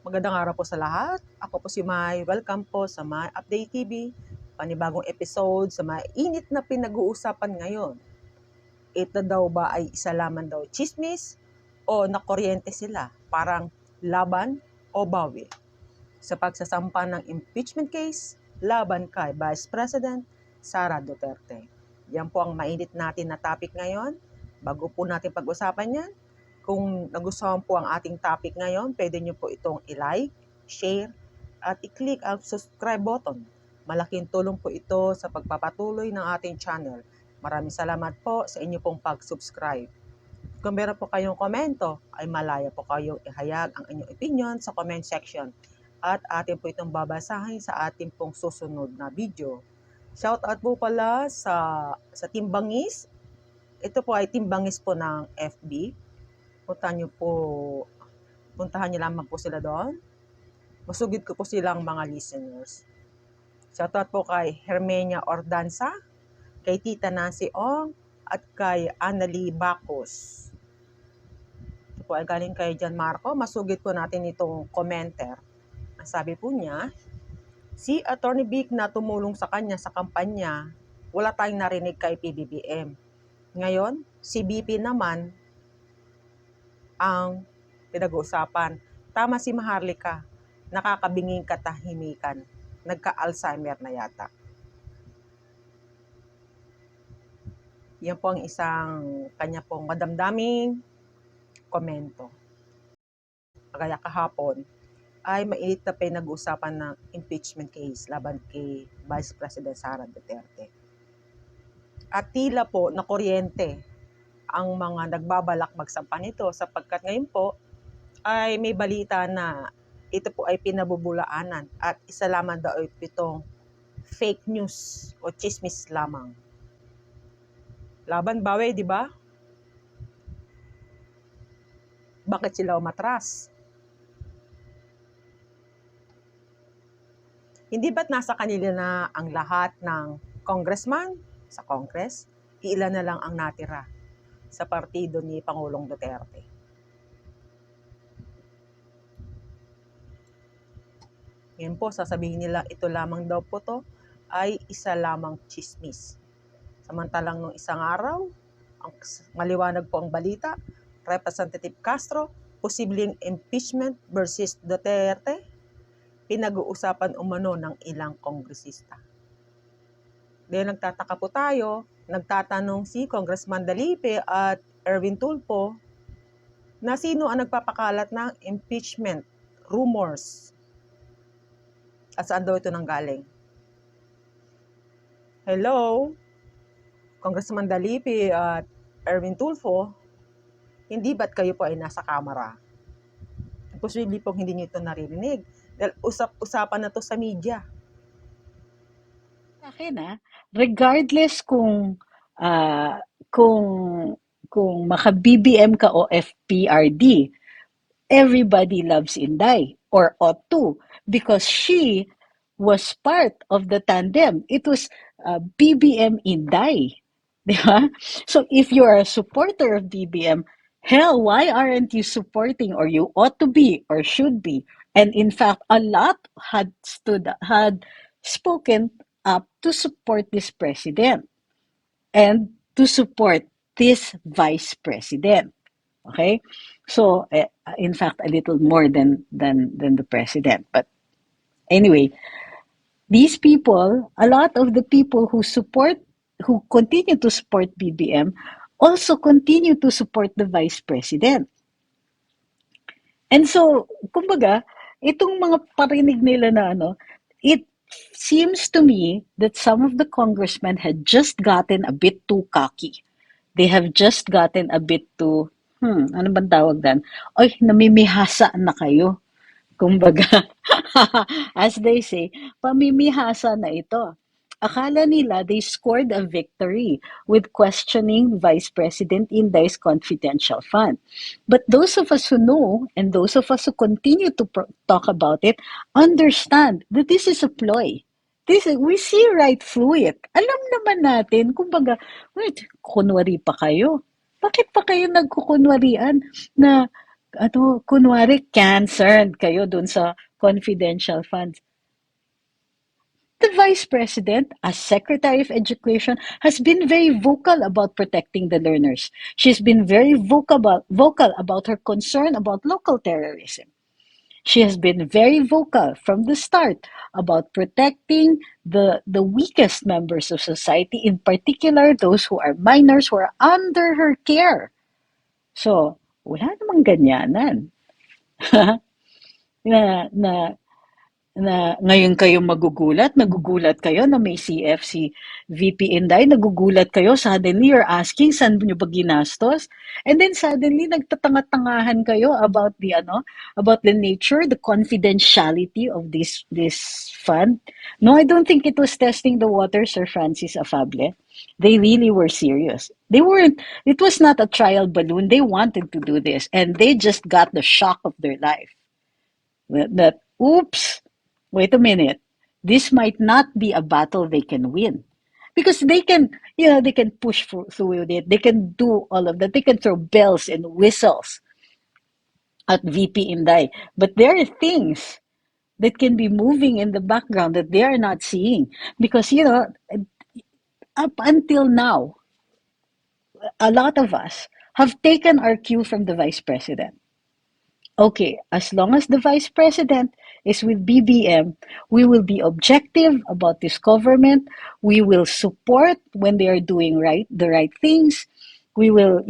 Magandang araw po sa lahat. Ako po si Mai. Welcome po sa Mai Update TV. Panibagong episode sa mainit na pinag-uusapan ngayon. Ito daw ba ay isa lamang daw chismis o nakuryente sila? Parang Laban o Bawi? Sa pagsasampa ng impeachment case laban kay Vice President Sara Duterte. Yan po ang mainit natin na topic ngayon. Bago po natin pag-usapan yan, kung nagustuhan po ang ating topic ngayon, pwede nyo po itong i-like, share, at i-click ang subscribe button. Malaking tulong po ito sa pagpapatuloy ng ating channel. Maraming salamat po sa inyo pong pag-subscribe. Kung meron po kayong komento, ay malaya po kayong ihayag ang inyong opinion sa comment section. At atin po itong babasahin sa ating pong susunod na video. Shout out po pala sa Team Bangis. Ito po ay Team Bangis po ng FB. Puntahan niyo lamang po sila doon. Masugid ko po silang mga listeners. Shoutout po kay Hermenia Ordanza, kay Tita Nancy Ong, at kay Annalie Bacos. Ito po ay galing kay John Marco. Masugid po natin itong commenter. Ang sabi po niya, si Attorney Vic na tumulong sa kanya sa kampanya, wala tayong narinig kay PBBM. Ngayon, si BP naman ang pinag-uusapan. Tama si Maharlika, nakakabinging katahimikan. Nagka-Alzheimer na yata. Yan po ang isang kanya pong madamdaming komento. Kagaya kahapon, ay mainit na pinag-uusapan ng impeachment case laban kay Vice President Sara Duterte. At tila po nakuryente ang mga nagbabalak magsampa nito sapagkat ngayon po ay may balita na ito po ay pinabubulaanan at isa lamang daw itong fake news o chismis lamang. Laban Bawi, di ba? Bakit sila umatras? Hindi ba't nasa kanila na ang lahat ng congressman sa Congress? Ilan na lang ang natira sa partido ni Pangulong Duterte. Ngayon po, sasabihin nila ito lamang daw po to ay isa lamang chismis. Samantalang nung isang araw, ang maliwanag po ang balita, Representative Castro, posibleng impeachment versus Duterte, pinag-uusapan umano ng ilang kongresista. Dahil nagtataka po tayo, nagtatanong si Congressman Dalipe at Erwin Tulfo na sino ang nagpapakalat ng impeachment rumors at saan daw ito nanggaling. Hello, Congressman Dalipe at Erwin Tulfo, hindi ba't kayo po ay nasa kamera? Posible pong hindi nyo ito naririnig. Dahil usap-usapan na to sa media. Sa akin regardless ah, kung kung maka-BBM ka o FPRD, everybody loves Inday or ought to because she was part of the tandem. It was BBM Inday. Di ba? So if you are a supporter of BBM, hell, why aren't you supporting or you ought to be or should be? And in fact, a lot had spoken up to support this president and to support this vice president. Okay, so in fact, a little more than the president. But anyway, these people, a lot of the people who continue to support BBM, also continue to support the vice president. And so, kumbaga, itong mga parinig nila na it seems to me that some of the congressmen had just gotten a bit too cocky. They have just gotten a bit too, ano bang tawag dan? Oy, namimihasa na kayo. Kumbaga, as they say, pamimihasa na ito. Akala nila they scored a victory with questioning Vice President Inday's confidential fund. But those of us who know and those of us who continue to talk about it understand that this is a ploy. We see right through it. Alam naman natin, kumbaga, wait, kunwari pa kayo. Bakit pa kayo nagkukunwarian na kunwari concerned kayo dun sa confidential funds. The Vice President, as Secretary of Education, has been very vocal about protecting the learners. She's been very vocal about her concern about local terrorism. She has been very vocal from the start about protecting the weakest members of society, in particular those who are minors who are under her care. So, wala namang ganyanan. na, na na ngayon kayo nagugulat kayo na may CF si VP Inday, nagugulat kayo, suddenly you're asking, saan nyo ba ginastos? And then suddenly, nagtatanga-tangahan kayo about the nature, the confidentiality of this fund. No, I don't think it was testing the water, Sir Francis Afable. They really were serious. It was not a trial balloon. They wanted to do this, and they just got the shock of their life. That oops, wait a minute, this might not be a battle they can win. Because they can push through it, they can do all of that, they can throw bells and whistles at VP Inday. But there are things that can be moving in the background that they are not seeing. Because, up until now, a lot of us have taken our cue from the Vice President. Okay, as long as the Vice President is with BBM, we will be objective about this government. We will support when they are doing the right things. We will,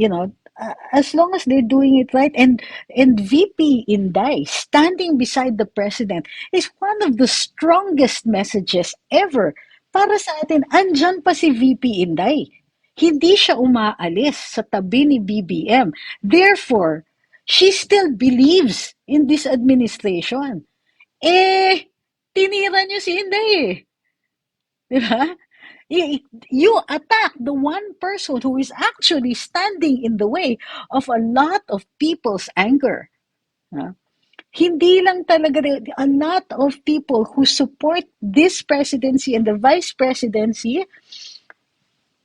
as long as they're doing it right. And VP Inday standing beside the President is one of the strongest messages ever. Para sa atin, andyan pa si VP Inday. Hindi siya umaalis sa tabi ni BBM. Therefore, she still believes in this administration. Tinira niyo si Inday eh. Diba? You attack the one person who is actually standing in the way of a lot of people's anger. Hindi lang talaga, a lot of people who support this presidency and the vice presidency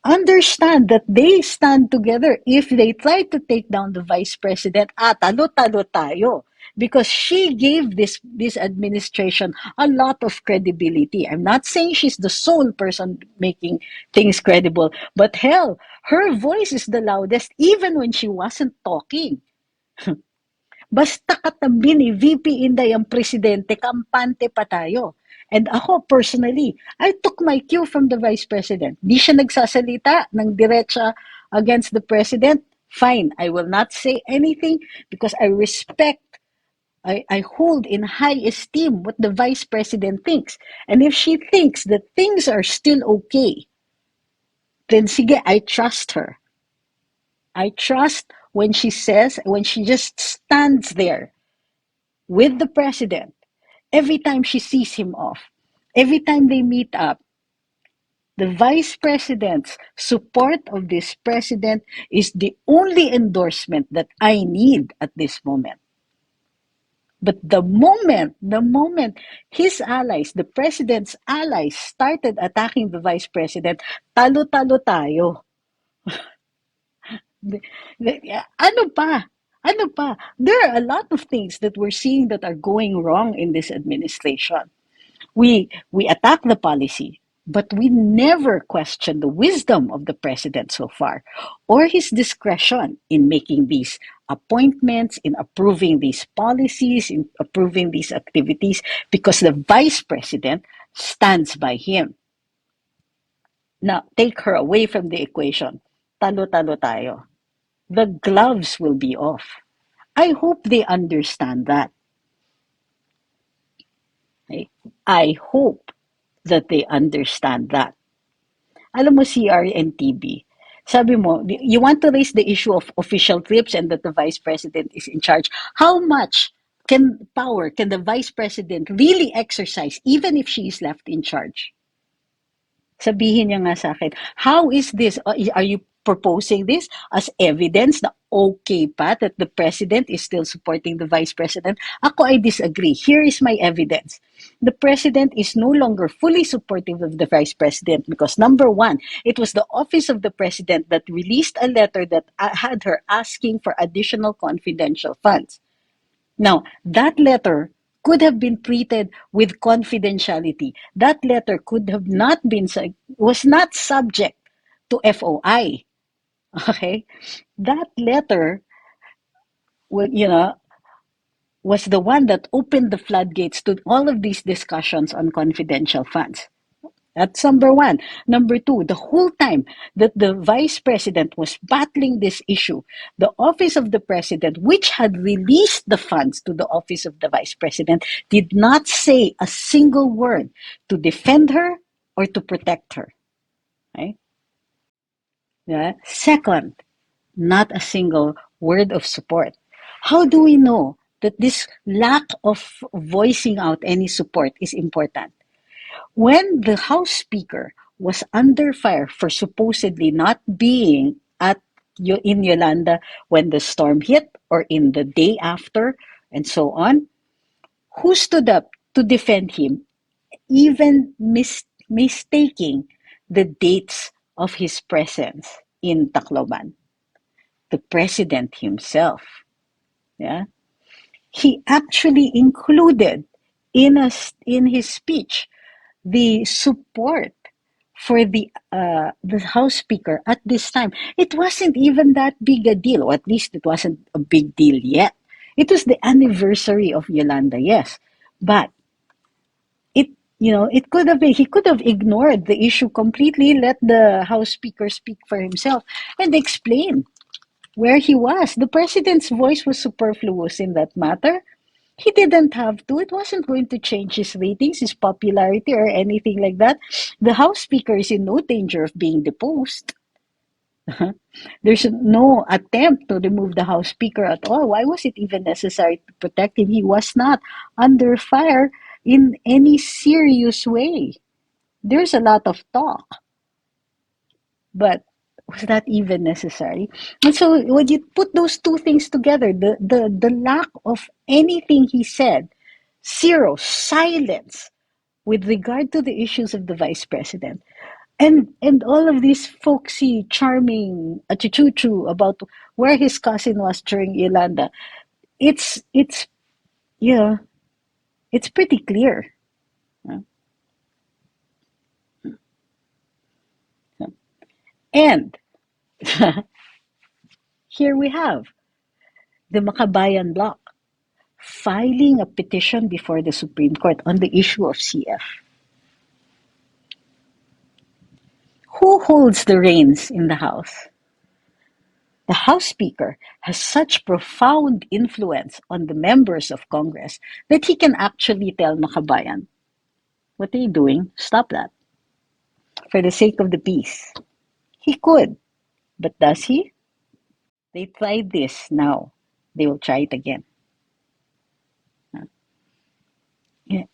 understand that they stand together. If they try to take down the vice president, talo-talo tayo. Because she gave this administration a lot of credibility. I'm not saying she's the sole person making things credible, but hell, her voice is the loudest even when she wasn't talking. Basta katabi ni VP Inday ang presidente, kampante pa tayo. And ako, personally, I took my cue from the Vice President. Di siya nagsasalita ng diretsa against the President. Fine, I will not say anything because I respect, I hold in high esteem what the Vice President thinks. And if she thinks that things are still okay, then sige, I trust her. I trust when she just stands there with the President, every time she sees him off, every time they meet up, the Vice President's support of this President is the only endorsement that I need at this moment. But the moment his allies, the President's allies, started attacking the Vice President, talo-talo tayo. Ano pa? There are a lot of things that we're seeing that are going wrong in this administration. We attack the policy, but we never question the wisdom of the president so far, or his discretion in making these appointments, in approving these policies, in approving these activities, because the vice president stands by him. Now, take her away from the equation. Talo-talo tayo. The gloves will be off. I hope they understand that. I hope that they understand that. Alam mo, CR and TB, sabi mo, you want to raise the issue of official trips and that the Vice President is in charge. How much power can the Vice President really exercise even if she is left in charge? Sabihin niya nga sa akin, how is this? Are you proposing this as evidence na okay pa that the President is still supporting the Vice President? Ako, I disagree. Here is my evidence. The President is no longer fully supportive of the Vice President because, number one, it was the Office of the President that released a letter that had her asking for additional confidential funds. Now, that letter could have been treated with confidentiality. That letter could have not been, was not subject to FOI. Okay? That letter, was the one that opened the floodgates to all of these discussions on confidential funds. That's number one. Number two, the whole time that the vice president was battling this issue, the office of the president, which had released the funds to the office of the vice president, did not say a single word to defend her or to protect her. Right? Yeah. Second, not a single word of support. How do we know that this lack of voicing out any support is important? When the House Speaker was under fire for supposedly not being in Yolanda when the storm hit or in the day after and so on, who stood up to defend him, even mistaking the dates of his presence in Tacloban? The president himself. Yeah, he actually included in his speech the support for the House Speaker at this time. It wasn't even that big a deal, or at least it wasn't a big deal yet. It was the anniversary of Yolanda, yes, but it it could have been, he could have ignored the issue completely, let the House Speaker speak for himself and explain where he was. The president's voice was superfluous in that matter. He didn't have to. It wasn't going to change his ratings, his popularity, or anything like that. The House Speaker is in no danger of being deposed. There's no attempt to remove the House Speaker at all. Why was it even necessary to protect him? He was not under fire in any serious way. There's a lot of talk, but was that even necessary? And so when you put those two things together, the lack of anything he said, zero, silence with regard to the issues of the vice president, and all of this folksy, charming achuchuchu about where his cousin was during Yolanda, it's yeah, it's pretty clear. And here we have the Makabayan bloc filing a petition before the Supreme Court on the issue of CF. Who holds the reins in the House? The House Speaker has such profound influence on the members of Congress that he can actually tell Makabayan, what are you doing? Stop that. For the sake of the peace. He could, but does he? They tried this now. They will try it again. Yeah.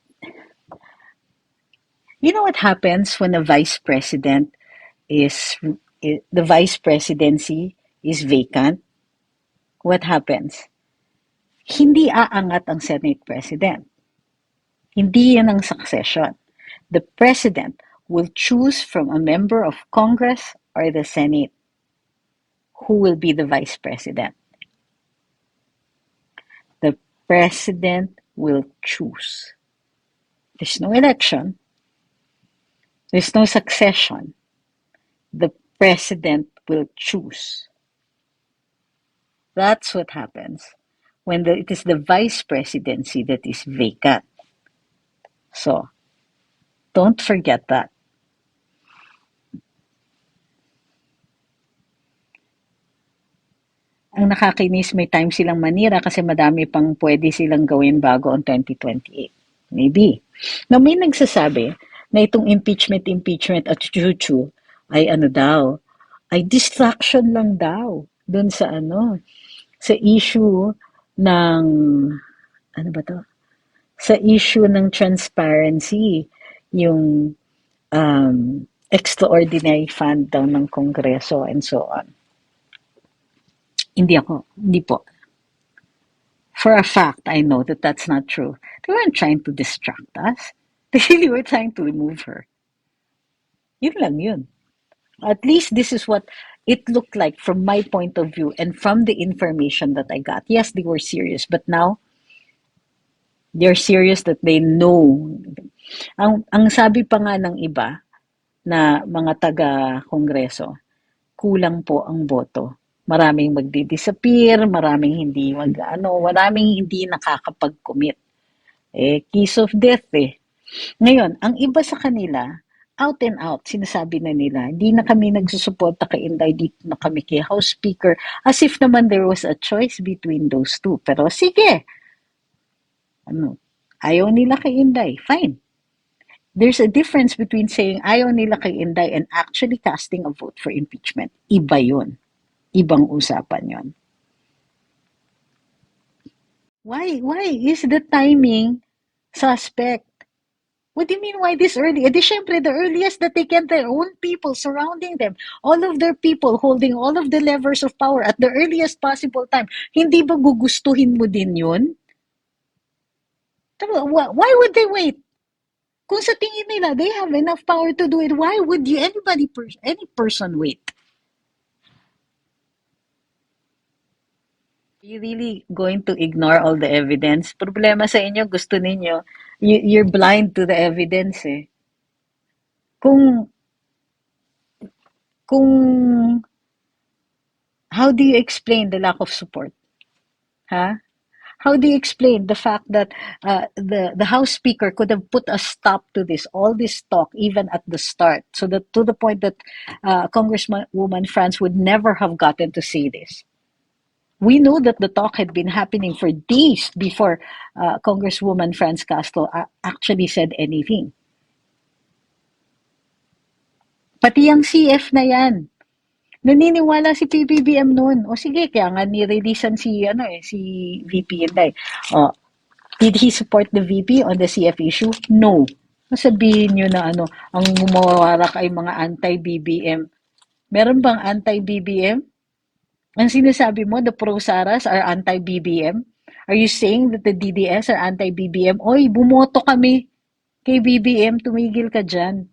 You know what happens when a vice president is, the vice presidency is vacant? What happens? Hindi aangat ang Senate President. Hindi yan ang succession. The President will choose from a member of Congress or the Senate who will be the Vice President. The President will choose. There's no election. There's no succession. The President will choose. That's what happens when it is the Vice Presidency that is vacant. So, don't forget that. Ang nakakainis, may time silang manira kasi madami pang pwede silang gawin bago ang 2028. Maybe. Now, may nagsasabi na itong impeachment at chuchu ay ano daw, ay distraction lang daw dun sa sa issue ng, ano ba to? Sa issue ng transparency, yung extraordinary fund daw ng Kongreso and so on. Hindi po. For a fact, I know that that's not true. They weren't trying to distract us. They really were trying to remove her. Yun lang yun. At least this is what it looked like from my point of view and from the information that I got. Yes, they were serious, but now They're serious that they know. Ang sabi pa nga ng iba na mga taga-kongreso, kulang po ang boto. Maraming magdi-disappear, maraming hindi maraming hindi nakakapag-commit. Kiss of death eh. Ngayon, ang iba sa kanila, out and out, sinasabi na nila, hindi na kami nagsusuporta kay Inday, dito na kami kay House Speaker, as if naman there was a choice between those two. Pero sige, ayaw nila kay Inday, fine. There's a difference between saying ayaw nila kay Inday and actually casting a vote for impeachment. Iba yun. Ibang usapan yon. Why is the timing suspect? What do you mean why this early? Di syempre, the earliest that they can, their own people surrounding them, all of their people holding all of the levers of power at the earliest possible time. Hindi ba gugustuhin mo din yun? Why would they wait? Kung sa tingin nila, they have enough power to do it, why would any person wait? Are you really going to ignore all the evidence? Problema sa inyo, gusto ninyo, you're blind to the evidence eh. Kung, kung, how do you explain the lack of support? Huh? How do you explain the fact that the House Speaker could have put a stop to all this talk, even at the start, so that to the point that Congresswoman France would never have gotten to say this? We know that the talk had been happening for days before Congresswoman France Castro actually said anything. Pati yung CF na yan, naniniwala si PBBM noon. O sige, kaya nga ni-releasean si VP Inday. Did he support the VP on the CF issue? No. Sabihin nyo na ang gumawarak ay mga anti-BBM. Meron bang anti-BBM? Ang sinasabi mo, the pro-Saras are anti-BBM? Are you saying that the DDS are anti-BBM? Oy, bumoto kami kay BBM, tumigil ka dyan.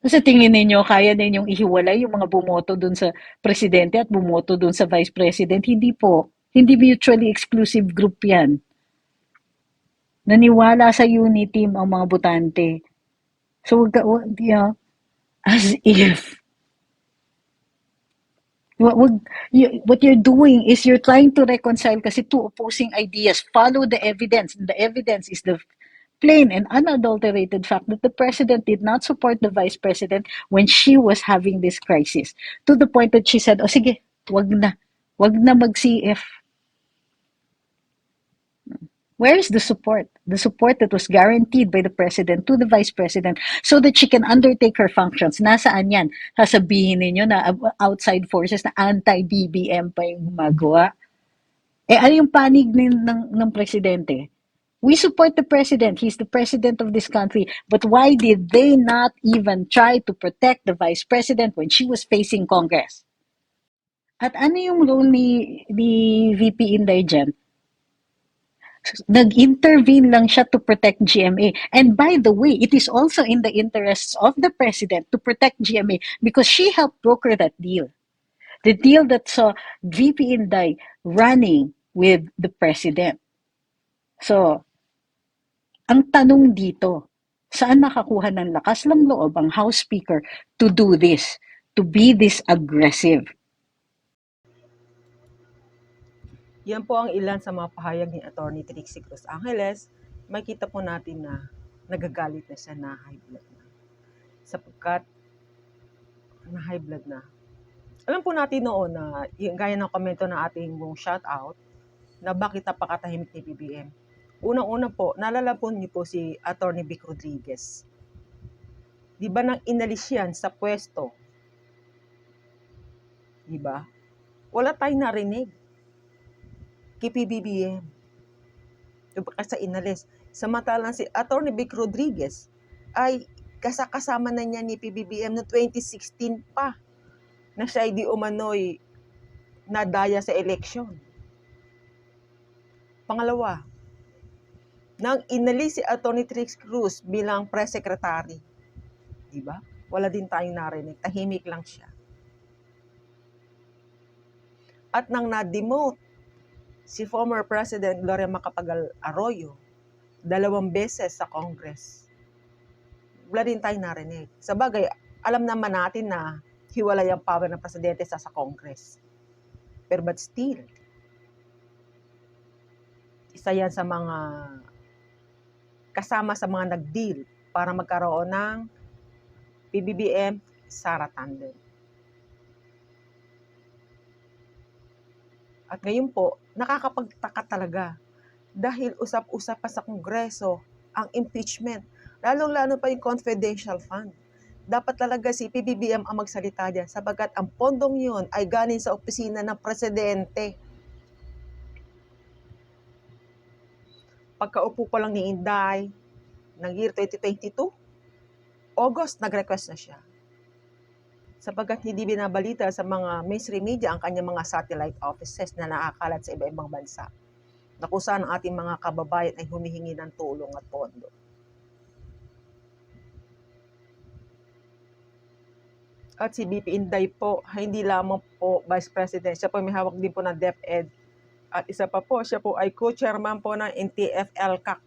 Sa tingin ninyo, kaya ninyong ihiwalay yung mga bumoto dun sa presidente at bumoto dun sa vice president? Hindi po. Hindi mutually exclusive group yan. Naniwala sa unity team ang mga botante. So, as if what you're doing is you're trying to reconcile kasi two opposing ideas. Follow the evidence. And the evidence is the plain and unadulterated fact that the president did not support the vice president when she was having this crisis. To the point that she said, sige, wag na. Wag na mag-CF. Where is the support? The support that was guaranteed by the president to the vice president so that she can undertake her functions. Nasaan yan? Sasabihin ninyo na outside forces na anti-BBM pa yung gumagawa. Ano yung panig ng presidente? We support the president. He's the president of this country. But why did they not even try to protect the vice president when she was facing Congress? At ano yung role ni VP Inday dyan? Nag-intervene lang siya to protect GMA. And by the way, it is also in the interests of the president to protect GMA because she helped broker that deal. The deal that saw VP Inday running with the president. So, ang tanong dito, saan nakakuha ng lakas ng loob ang House Speaker to do this, to be this aggressive? Yan po ang ilan sa mga pahayag ni Atty. Trixie Cruz Angeles. Makita po natin na nagagalit na siya, na high blood na. Sapagkat na high blood na. Alam po natin noon na gaya ng komento ng ating shout out na bakit napakatahimik ni BBM. Unang-una po, naalala po niyo po si Atty. Vic Rodriguez. Di ba nang inalis yan sa pwesto? Di ba? Wala tayong narinig kay PBBM. Kasi inalis. Samantalang si Atty. Vic Rodriguez ay kasama na niya ni PBBM no 2016 pa na siya ay di umano'y nadaya sa eleksyon. Pangalawa, nang inalis si Atty. Trixie Cruz bilang press secretary, di ba? Wala din tayong narinig. Tahimik lang siya. At nang na-demote si former President Gloria Macapagal Arroyo 2 beses sa Congress. Wala din tayo narinig. Sa bagay, alam naman natin na hiwalay ang power ng presidente sa Congress. Pero but still, isa yan sa mga kasama sa mga nag-deal para magkaroon ng PBBM Sara Tandem. At ngayon po, nakakapagtaka talaga dahil usap-usap pa sa Kongreso ang impeachment, lalong-lalo pa yung confidential fund. Dapat talaga si PBBM ang magsalita dyan sapagkat ang pondong yun ay galing sa opisina ng presidente. Pagkaupo pa lang ni Inday ng year 2022, August, nag-request na siya. Sapagkat hindi binabalita sa mga mainstream media ang kanyang mga satellite offices na nakakalat sa iba-ibang bansa, na kung saan ang ating mga kababayan ay humihingi ng tulong at pondo. At si BP Inday po, hindi lamang po Vice President, siya po may hawak din po ng DepEd. At isa pa po, siya po ay co-chairman po ng NTF-LCAC.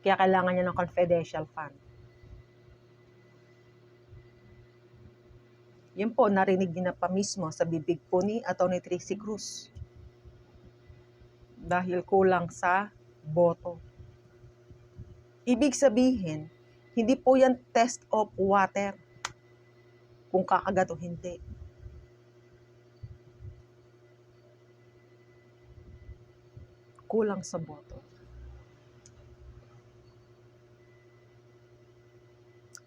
Kaya kailangan niya ng confidential fund. Yan po, narinig din na pa mismo sa bibig po ni Atty. Trixie Cruz. Dahil kulang sa boto. Ibig sabihin, hindi po yan test of water kung kakagat o hindi. Kulang sa boto.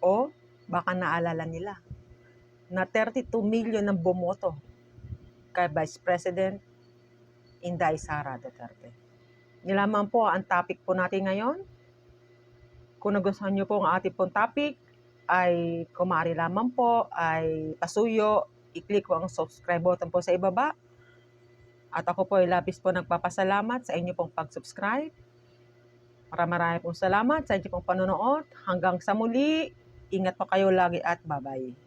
O baka naalala nila na 32 million ang bumoto kay Vice President Inday Sara Duterte. Nilaman po ang topic po natin ngayon. Kung nagustuhan nyo po ang ating pong topic, ay kumari lamang po, ay pasuyo, i-click po ang subscribe button po sa ibaba. At ako po ay labis po nagpapasalamat sa inyo pong pag-subscribe. Maraming pong salamat sa inyo pong panonood. Hanggang sa muli, ingat po kayo lagi at bye-bye.